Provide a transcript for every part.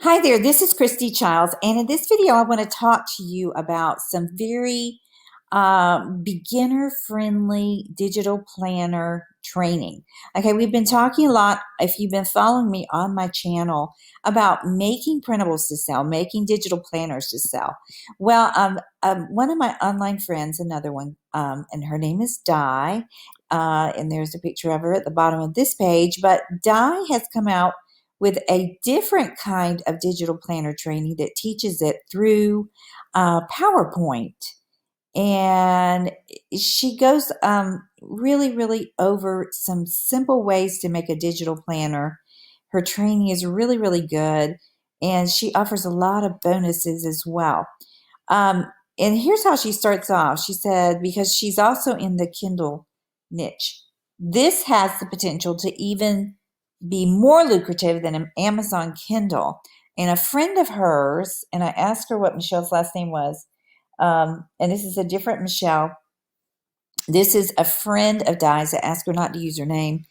Hi there, this is Christy Childs, and in this video I want to talk to you about some very beginner-friendly digital planner training. Okay, we've been talking a lot, if you've been following me on my channel, about making printables to sell, making digital planners to sell. Well, one of my online friends, another one, and her name is Di, and there's a picture of her at the bottom of this page, but Di has come out with a different kind of digital planner training that teaches it through PowerPoint. And she goes really over some simple ways to make a digital planner. Her training is really good, and she offers a lot of bonuses as well. And here's how she starts off. She said, because she's also in the Kindle niche, this has the potential to even be more lucrative than an Amazon Kindle. And a friend of hers, and I asked her what Michelle's last name was, and this is a different Michelle. This is a friend of Di's. I asked her not to use her name.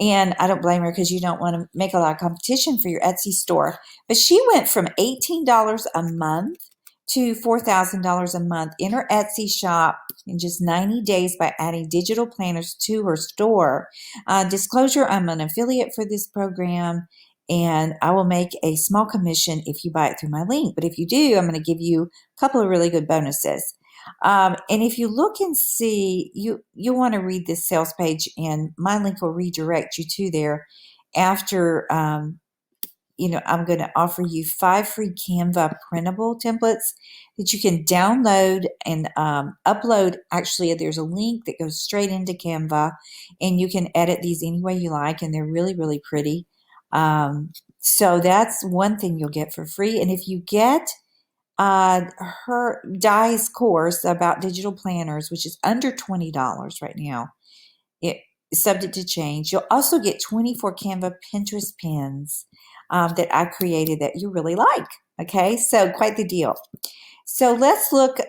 And I don't blame her, because you don't want to make a lot of competition for your Etsy store. But she went from $18 a month to $4,000 a month in her Etsy shop in just 90 days by adding digital planners to her store. Disclosure, I'm an affiliate for this program, and I will make a small commission if you buy it through my link. But if you do, I'm going to give you a couple of really good bonuses. And if you look and see, you'll want to read this sales page, and my link will redirect you to there after I'm going to offer you 5 free Canva printable templates that you can download and upload. Actually, there's a link that goes straight into Canva, and you can edit these any way you like, and they're really pretty. So that's one thing you'll get for free. And if you get her Di's course about digital planners, which is under $20 right now, it is subject to change. You'll also get 24 Canva Pinterest pins that I created that you really like. Okay, so quite the deal. So let's look you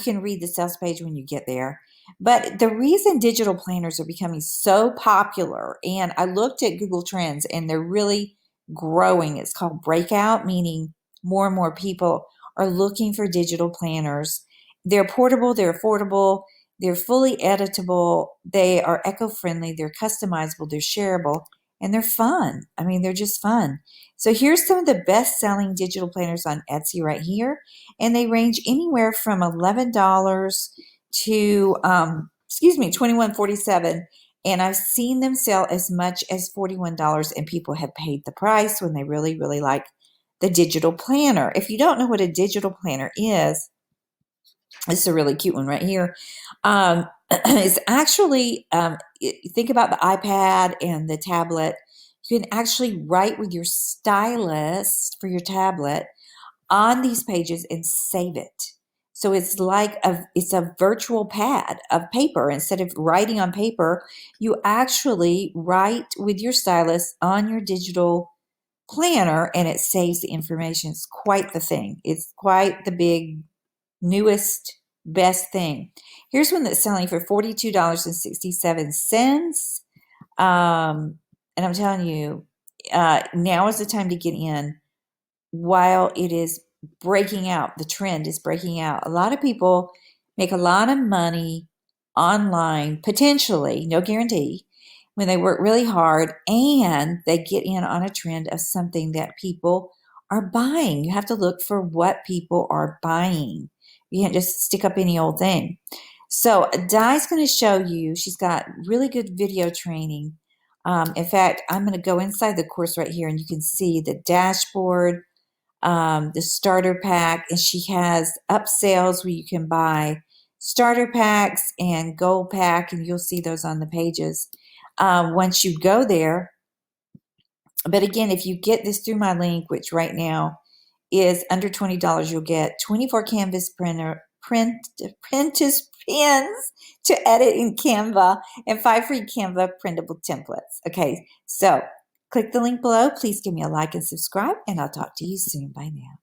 can read the sales page when you get there. But the reason digital planners are becoming so popular, and I looked at Google Trends, and they're really growing. It's called breakout, meaning more and more people are looking for digital planners. They're portable, they're affordable, they're fully editable, they are eco-friendly, they're customizable, they're shareable, and they're fun. I mean, they're just fun. So here's some of the best-selling digital planners on Etsy right here, and they range anywhere from $11 to $21.47, and I've seen them sell as much as $41, and people have paid the price when they really like the digital planner. If you don't know what a digital planner is, it's a really cute one right here. It's actually, think about the iPad and the tablet. You can actually write with your stylus for your tablet on these pages and save it. So it's like it's a virtual pad of paper. Instead of writing on paper, you actually write with your stylus on your digital planner, and it saves the information. It's quite the thing. It's quite the big, newest, best thing. Here's one that's selling for $42.67. And I'm telling you, now is the time to get in while it is breaking out. The trend is breaking out. A lot of people make a lot of money online, potentially, no guarantee, when they work really hard and they get in on a trend of something that people are buying. You have to look for what people are buying. You can't just stick up any old thing. So Di's going to show you, she's got really good video training. In fact, I'm going to go inside the course right here, and you can see the dashboard, the starter pack, and she has upsells where you can buy starter packs and gold pack, and you'll see those on the pages once you go there. But again, if you get this through my link, which right now is under $20, you'll get 24 Canvas Pinterest pins to edit in Canva and 5 free Canva printable templates. Okay, so click the link below. Please give me a like and subscribe, and I'll talk to you soon. Bye now.